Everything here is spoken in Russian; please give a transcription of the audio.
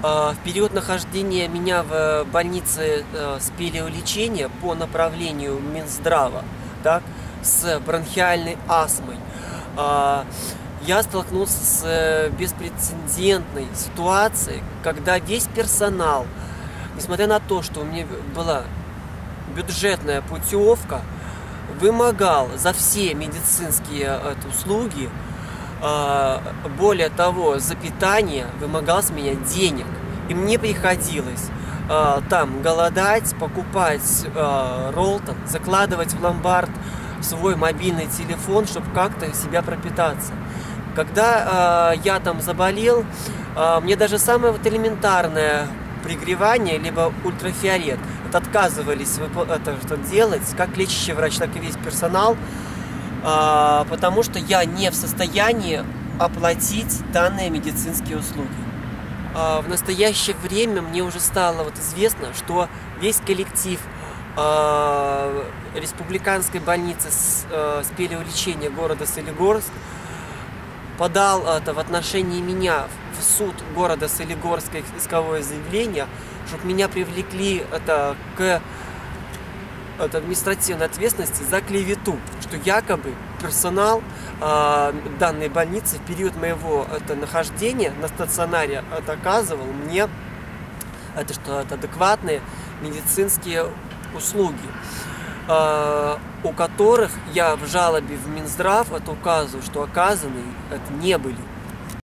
В период нахождения меня в больнице спелеолечения по направлению Минздрава, так, с бронхиальной астмой, я столкнулся с беспрецедентной ситуацией, когда весь персонал, несмотря на то, что у меня была бюджетная путевка, вымогал за все медицинские услуги. Более того, за питание вымогал с меня денег. И мне приходилось там голодать, покупать роллтон, закладывать в ломбард свой мобильный телефон, чтобы как-то себя пропитаться. Когда я там заболел, мне даже самое вот элементарное пригревание, либо ультрафиолет, отказывались это делать, как лечащий врач, так и весь персонал, потому что я не в состоянии оплатить данные медицинские услуги. В настоящее время мне уже стало известно, что весь коллектив республиканской больницы спелеолечения города Солигорск подал в отношении меня в суд города Солигорска исковое заявление, чтобы меня привлекли к административной ответственности за клевету, что якобы персонал данной больницы в период моего нахождения на стационаре оказывал мне адекватные медицинские услуги, у которых я в жалобе в Минздрав указываю, что оказаны не были.